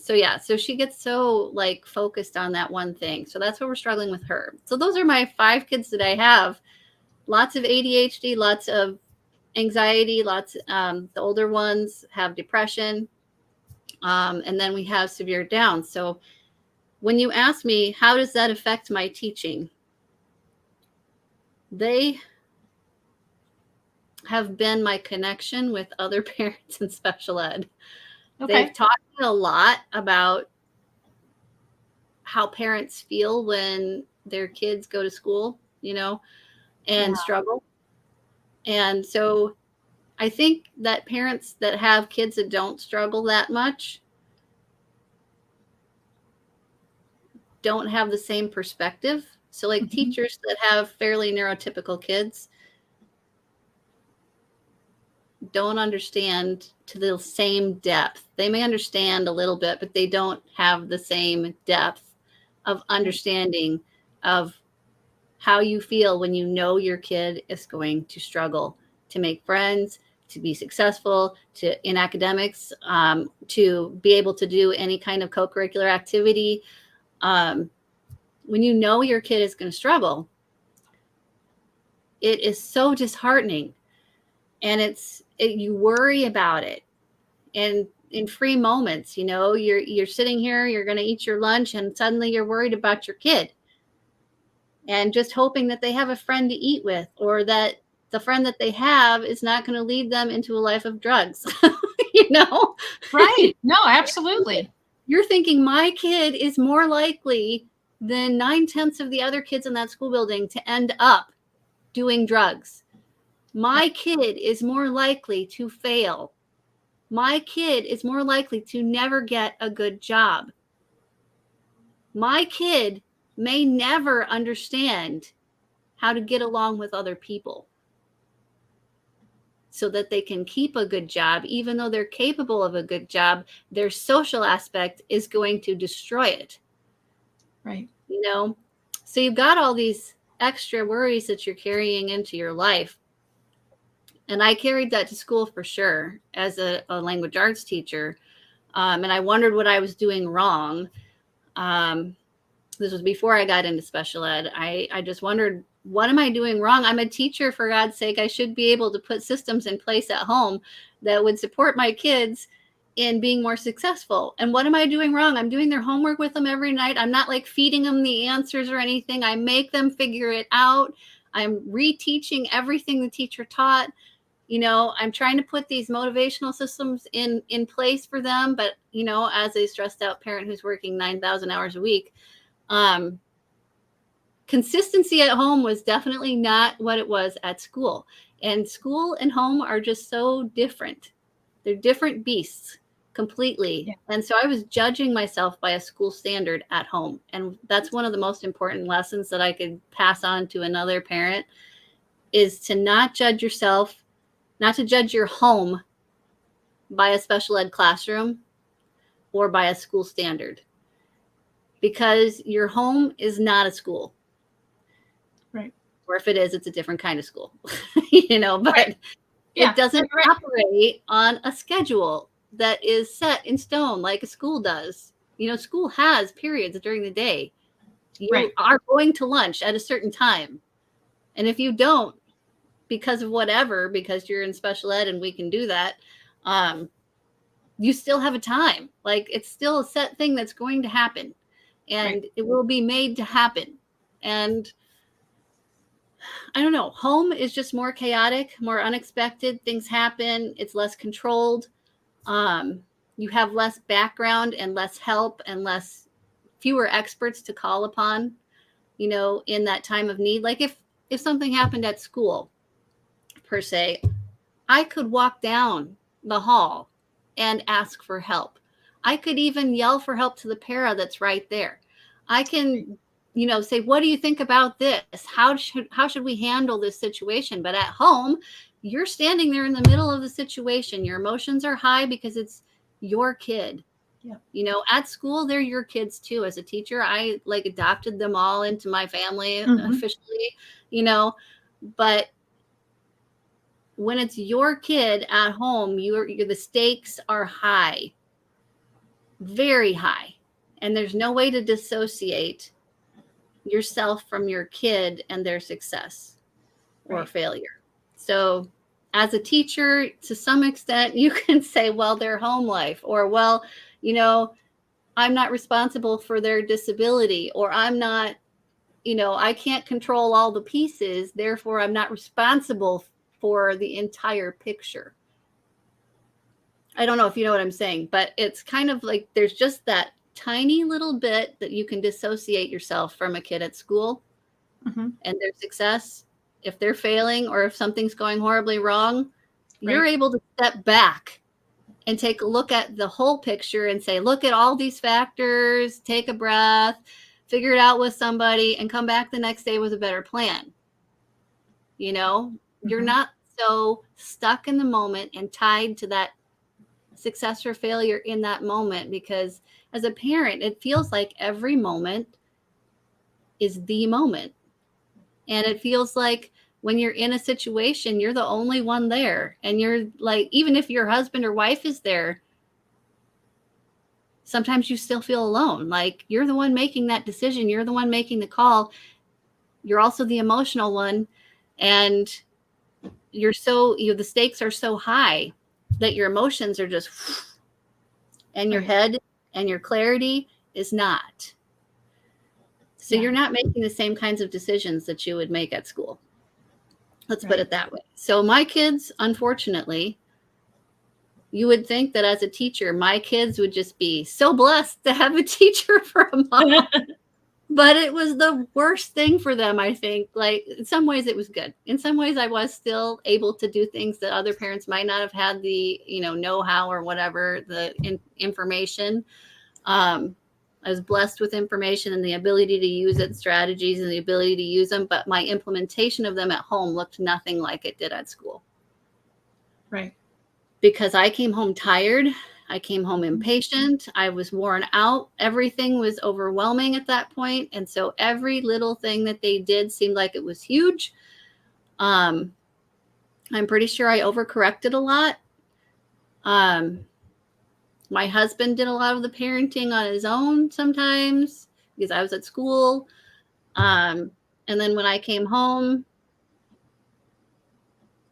So she gets so focused on that one thing. So that's what we're struggling with her. So those are my 5 kids that I have. Lots of ADHD, lots of anxiety, the older ones have depression. And then we have severe Down. So when you ask me, how does that affect my teaching? They have been my connection with other parents in special ed. Okay. They've taught me a lot about how parents feel when their kids go to school, and struggle. And so I think that parents that have kids that don't struggle that much don't have the same perspective. So like teachers that have fairly neurotypical kids don't understand to the same depth. They may understand a little bit, but they don't have the same depth of understanding of how you feel when you know your kid is going to struggle to make friends, to be successful, in academics, to be able to do any kind of co-curricular activity. When you know your kid is going to struggle, it is so disheartening, and you worry about it. And in free moments, you're sitting here, you're going to eat your lunch, and suddenly you're worried about your kid, and just hoping that they have a friend to eat with, or that the friend that they have is not going to lead them into a life of drugs. Right. No, absolutely. You're thinking my kid is more likely than 9/10 of the other kids in that school building to end up doing drugs. My kid is more likely to fail. My kid is more likely to never get a good job. My kid may never understand how to get along with other people so that they can keep a good job. Even though they're capable of a good job, their social aspect is going to destroy it. Right. So you've got all these extra worries that you're carrying into your life. And I carried that to school for sure as a language arts teacher. And I wondered what I was doing wrong. This was before I got into special ed. I just wondered, what am I doing wrong? I'm a teacher, for God's sake. I should be able to put systems in place at home that would support my kids in being more successful. And what am I doing wrong? I'm doing their homework with them every night. I'm not like feeding them the answers or anything. I make them figure it out. I'm reteaching everything the teacher taught. I'm trying to put these motivational systems in place for them. But, as a stressed out parent who's working 9,000 hours a week, consistency at home was definitely not what it was at school. And school and home are just so different. They're different beasts completely. Yeah. And so I was judging myself by a school standard at home. And that's one of the most important lessons that I could pass on to another parent, is to not judge yourself, not to judge your home by a special ed classroom or by a school standard, because your home is not a school. Right. Or if it is, it's a different kind of school, but right. It doesn't operate on a schedule that is set in stone like a school does. School has periods during the day. You are going to lunch at a certain time. And if you don't, because of whatever, because you're in special ed and we can do that, you still have a time. Like, it's still a set thing that's going to happen, and it will be made to happen. And I don't know, home is just more chaotic, more unexpected. Things happen. It's less controlled. You have less background and less help and fewer experts to call upon, in that time of need. Like if something happened at school, per se, I could walk down the hall and ask for help. I could even yell for help to the para that's right there. I can say, what do you think about this? How should we handle this situation? But at home, you're standing there in the middle of the situation. Your emotions are high because it's your kid. Yeah. At school, they're your kids too. As a teacher, I adopted them all into my family officially, but when it's your kid at home, the stakes are high, very high. And there's no way to dissociate yourself from your kid and their success or failure. So as a teacher, to some extent, you can say, well, their home life, or, well, I'm not responsible for their disability, or I'm not, I can't control all the pieces, therefore I'm not responsible for the entire picture. I don't know if you know what I'm saying, but it's kind of like there's just that tiny little bit that you can dissociate yourself from a kid at school and their success. If they're failing or if something's going horribly wrong, you're able to step back and take a look at the whole picture and say, look at all these factors, take a breath, figure it out with somebody, and come back the next day with a better plan. You're not so stuck in the moment and tied to that success or failure in that moment, because as a parent, it feels like every moment is the moment. And it feels like when you're in a situation, you're the only one there. And you're like, even if your husband or wife is there, sometimes you still feel alone. Like you're the one making that decision. You're the one making the call. You're also the emotional one. And the stakes are so high that your emotions are just, and your head and your clarity is not. So you're not making the same kinds of decisions that you would make at school. Let's put it that way. So my kids, unfortunately, you would think that as a teacher, my kids would just be so blessed to have a teacher for a mom. But it was the worst thing for them, I think. Like, in some ways it was good. In some ways I was still able to do things that other parents might not have had the, know-how or whatever, the information. I was blessed with information and the ability to use it, strategies and the ability to use them. But my implementation of them at home looked nothing like it did at school. Right. Because I came home tired. I came home impatient. I was worn out. Everything was overwhelming at that point. And so every little thing that they did seemed like it was huge. I'm pretty sure I overcorrected a lot. My husband did a lot of the parenting on his own sometimes because I was at school. And then when I came home,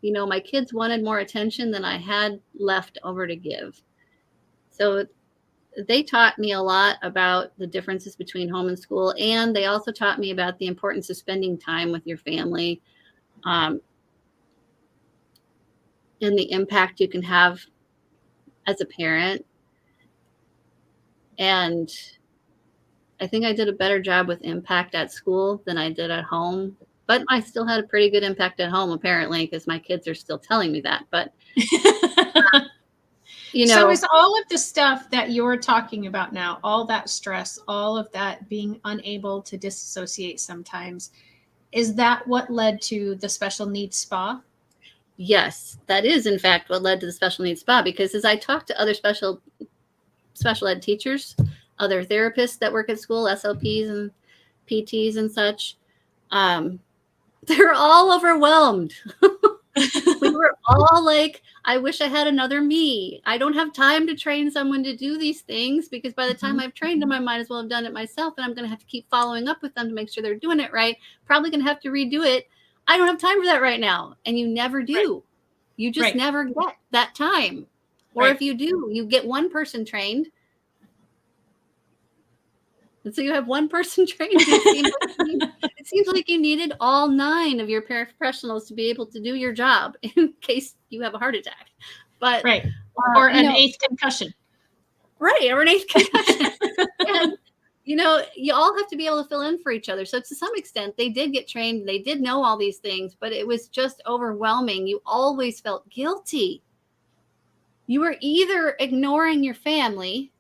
my kids wanted more attention than I had left over to give. So they taught me a lot about the differences between home and school. And they also taught me about the importance of spending time with your family, and the impact you can have as a parent. And I think I did a better job with impact at school than I did at home. But I still had a pretty good impact at home, apparently, because my kids are still telling me that. But so is all of the stuff that you're talking about now, all that stress, all of that being unable to disassociate sometimes, is that what led to the special needs spa? Yes, that is in fact what led to the special needs spa, because as I talked to other special ed teachers, other therapists that work at school, SLPs and PTs and such, they're all overwhelmed. We were all like, I wish I had another me. I don't have time to train someone to do these things, because by the time I've trained them, I might as well have done it myself. And I'm going to have to keep following up with them to make sure they're doing it right. Probably going to have to redo it. I don't have time for that right now. And you never do. Right. You just never get that time. Or if you do, you get one person trained. And so you have one person trained. It seems like you needed all 9 of your paraprofessionals to be able to do your job in case you have a heart attack. But or an 8th concussion. Right, or an 8th concussion. And you all have to be able to fill in for each other. So to some extent, they did get trained. They did know all these things, but it was just overwhelming. You always felt guilty. You were either ignoring your family,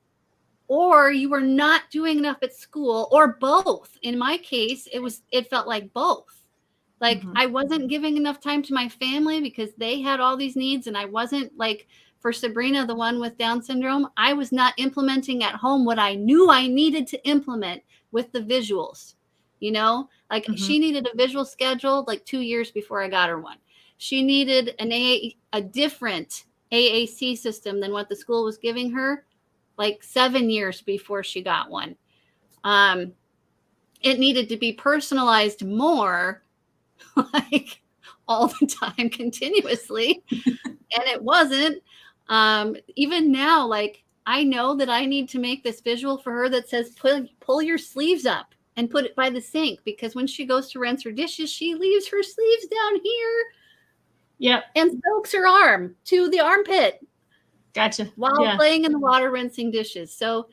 or you were not doing enough at school, or both. In my case, it felt like both. Like I wasn't giving enough time to my family because they had all these needs. And I wasn't, like, for Sabrina, the one with Down syndrome, I was not implementing at home what I knew I needed to implement with the visuals. She needed a visual schedule like 2 years before I got her one. She needed a different AAC system than what the school was giving her, like 7 years before she got one. It needed to be personalized more, like all the time, continuously. And it wasn't. Even now, like I know that I need to make this visual for her that says, pull your sleeves up and put it by the sink, because when she goes to rinse her dishes, she leaves her sleeves down here. Yep. And soaks her arm to the armpit. Gotcha. While playing in the water, rinsing dishes. So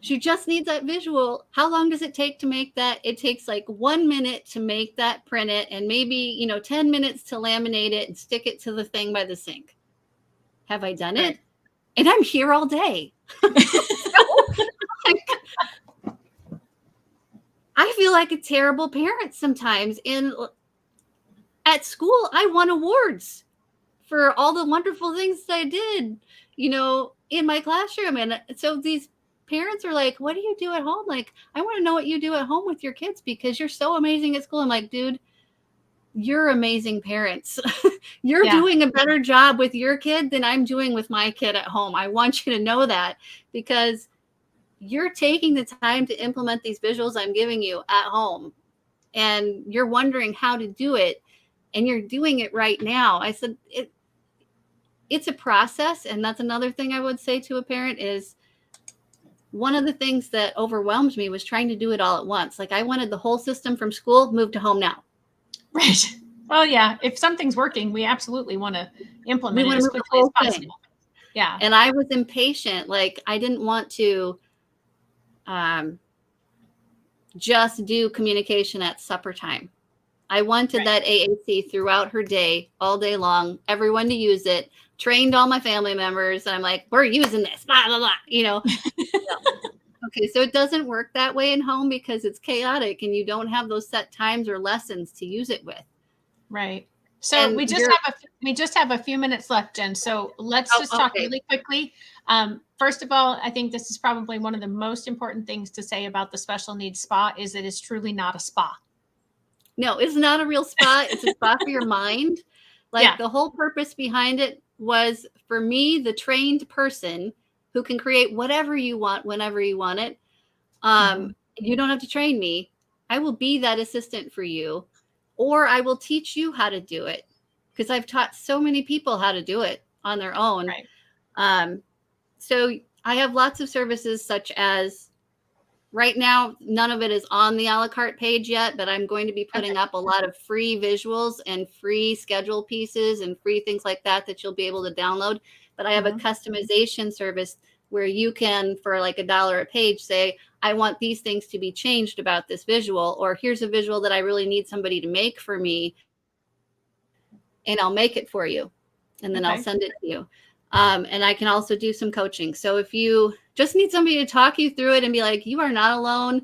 she just needs that visual. How long does it take to make that? It takes like 1 minute to make that, print it, and maybe, 10 minutes to laminate it and stick it to the thing by the sink. Have I done it? And I'm here all day. I feel like a terrible parent sometimes. And at school, I won awards for all the wonderful things that I did, in my classroom. And so these parents are like, what do you do at home? Like, I want to know what you do at home with your kids, because you're so amazing at school. I'm like, dude, you're amazing parents. You're doing a better job with your kid than I'm doing with my kid at home. I want you to know that, because you're taking the time to implement these visuals I'm giving you at home, and you're wondering how to do it, and you're doing it right now. I said, it's a process. And that's another thing I would say to a parent is, one of the things that overwhelmed me was trying to do it all at once. Like, I wanted the whole system from school moved to home now. Right. Well, yeah. If something's working, we absolutely want to implement it as quickly as possible. Yeah. And I was impatient. Like, I didn't want to just do communication at supper time. I wanted that AAC throughout her day, all day long, everyone to use it, trained all my family members. And I'm like, we're using this, blah, blah, blah, Okay, so it doesn't work that way in home because it's chaotic and you don't have those set times or lessons to use it with. Right. So we just have a few minutes left, Jen. So let's just talk really quickly. First of all, I think this is probably one of the most important things to say about the special needs spa is it is truly not a spa. No, it's not a real spa. It's a spa for your mind. Like, the whole purpose behind it was for me, the trained person who can create whatever you want, whenever you want it. You don't have to train me. I will be that assistant for you, or I will teach you how to do it, because I've taught so many people how to do it on their own. Right. So I have lots of services, such as, right now, none of it is on the a la carte page yet, but I'm going to be putting up a lot of free visuals and free schedule pieces and free things like that you'll be able to download. But I have a customization service where you can, for like $1 a page, say, I want these things to be changed about this visual, or here's a visual that I really need somebody to make for me, and I'll make it for you. And then I'll send it to you. And I can also do some coaching. So if you just need somebody to talk you through it and be like, you are not alone.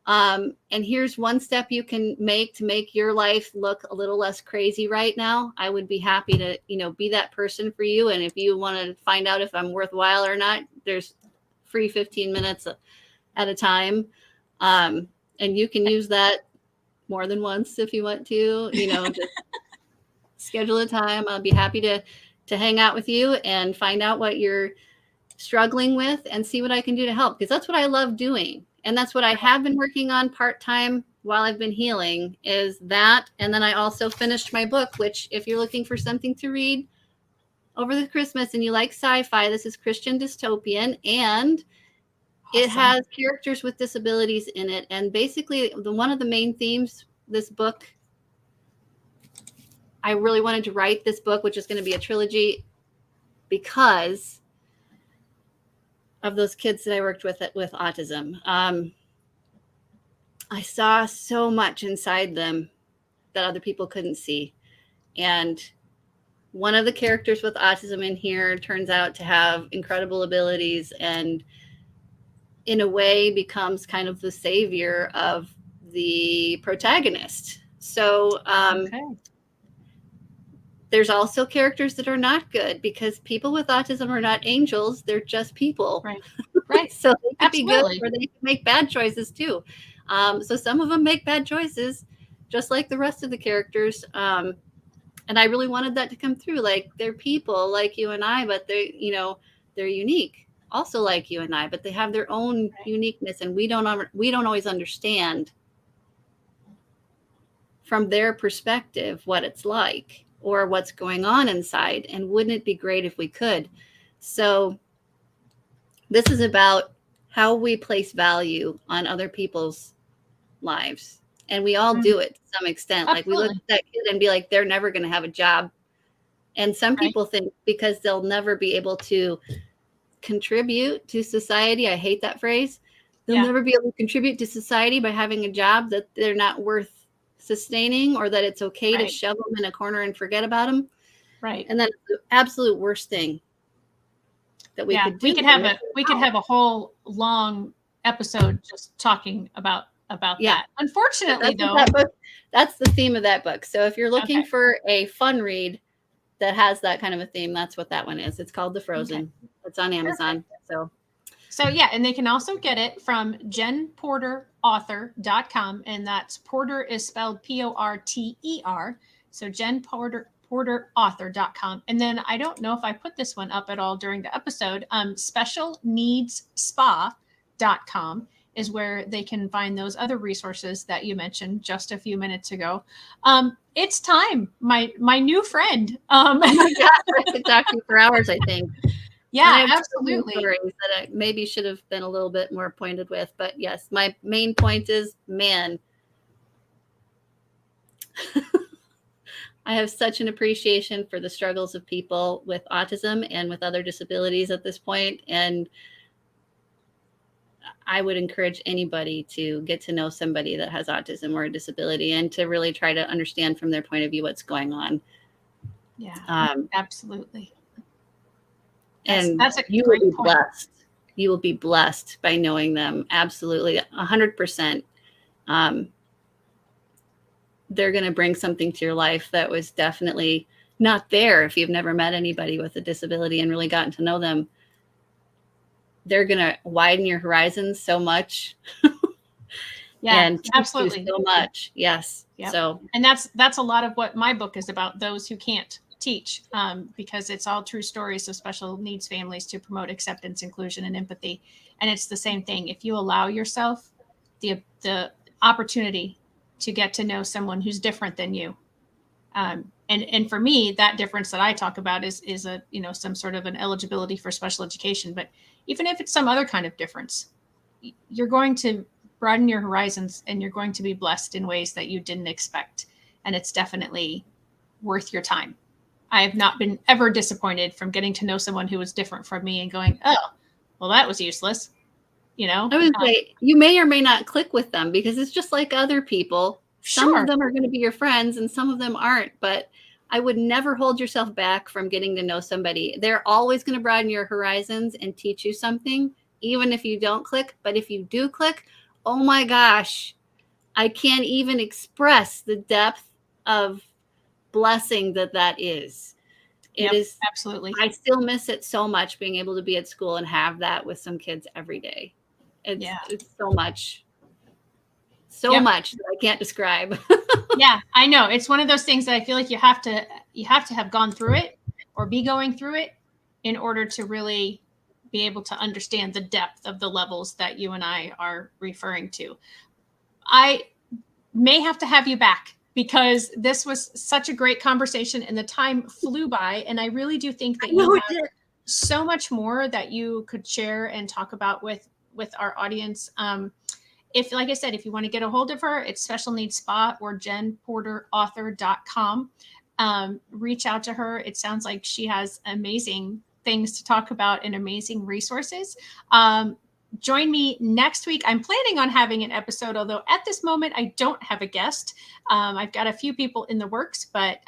And here's one step you can make to make your life look a little less crazy right now, I would be happy to, be that person for you. And if you want to find out if I'm worthwhile or not, there's free 15 minutes at a time. And you can use that more than once if you want to, just schedule a time. I'll be happy to hang out with you and find out what you're struggling with and see what I can do to help, because that's what I love doing. And that's what I have been working on part-time while I've been healing, is that. And then I also finished my book, which, if you're looking for something to read over the Christmas and you like sci-fi, this is Christian dystopian, and it has characters with disabilities in it. And basically, one of the main themes, this book, I really wanted to write this book, which is going to be a trilogy, because of those kids that I worked with autism. I saw so much inside them that other people couldn't see. And one of the characters with autism in here turns out to have incredible abilities, and in a way becomes kind of the savior of the protagonist. So there's also characters that are not good, because people with autism are not angels. They're just people. Right. So they can be good, or they can make bad choices too. So some of them make bad choices, just like the rest of the characters. And I really wanted that to come through. Like, they're people like you and I, but they're unique, also like you and I, but they have their own uniqueness, and we don't always understand from their perspective what it's like or what's going on inside. And wouldn't it be great if we could? So This is about how we place value on other people's lives. And we all do it to some extent. Like we look Absolutely. at that kid and be like, they're never going to have a job. And some Right. people think because they'll never be able to contribute to society. I hate that phrase. They'll never be able to contribute to society by having a job, that they're not worth sustaining, or that it's okay to shove them in a corner and forget about them. Right. And that's the absolute worst thing that we could do. We could have a whole long episode just talking about that. Unfortunately, that's the theme of that book. So if you're looking for a fun read that has that kind of a theme, that's what that one is. It's called The Frozen. Okay. It's on Amazon. Perfect. So yeah, and they can also get it from jenporterauthor.com, and that's Porter is spelled Porter. So jenporterauthor.com. And then I don't know if I put this one up at all during the episode. Specialneedsspa.com is where they can find those other resources that you mentioned just a few minutes ago. It's time, my new friend. Oh my God, I could talk to you for hours, I think. Yeah, absolutely. Stories that I maybe should have been a little bit more pointed with, but yes, my main point is, man, I have such an appreciation for the struggles of people with autism and with other disabilities at this point, and I would encourage anybody to get to know somebody that has autism or a disability and to really try to understand from their point of view what's going on. Yeah, absolutely. And that's a you great will be point. blessed. You will be blessed by knowing them. Absolutely, 100%. They're going to bring something to your life that was definitely not there if you've never met anybody with a disability and really gotten to know them. They're going to widen your horizons so much. Yeah, and absolutely. So much. Yes. Yep. So, and that's a lot of what my book is about, those who can't teach, because it's all true stories of special needs families to promote acceptance, inclusion, and empathy. And it's the same thing. If you allow yourself the opportunity to get to know someone who's different than you, and for me, that difference that I talk about is a, some sort of an eligibility for special education. But even if it's some other kind of difference, you're going to broaden your horizons and you're going to be blessed in ways that you didn't expect. And it's definitely worth your time. I have not been ever disappointed from getting to know someone who was different from me and going, oh, well, that was useless. I would say you may or may not click with them, because it's just like other people. Some of them are going to be your friends and some of them aren't, but I would never hold yourself back from getting to know somebody. They're always going to broaden your horizons and teach you something, even if you don't click. But if you do click, oh my gosh, I can't even express the depth of blessing that is. It is absolutely. I still miss it so much, being able to be at school and have that with some kids every day. It's so much. Much that I can't describe. Yeah, I know. It's one of those things that I feel like you have to have gone through it or be going through it in order to really be able to understand the depth of the levels that you and I are referring to. I may have to have you back, because this was such a great conversation and the time flew by. And I really do think that you have so much more that you could share and talk about with our audience. If, like I said, if you want to get a hold of her, it's Special Needs Spa or jenporterauthor.com. Reach out to her. It sounds like she has amazing things to talk about and amazing resources. Join me next week. I'm planning on having an episode, although at this moment I don't have a guest. I've got a few people in the works, but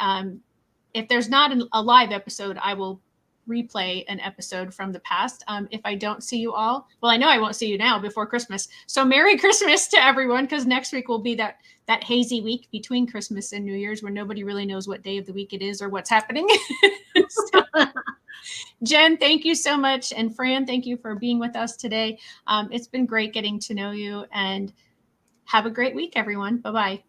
if there's not a live episode, I will replay an episode from the past. If I don't see you all, well, I know I won't see you now before Christmas. So Merry Christmas to everyone, because next week will be that hazy week between Christmas and New Year's where nobody really knows what day of the week it is or what's happening. So, Jen, thank you so much. And Fran, thank you for being with us today. It's been great getting to know you, and have a great week, everyone. Bye-bye.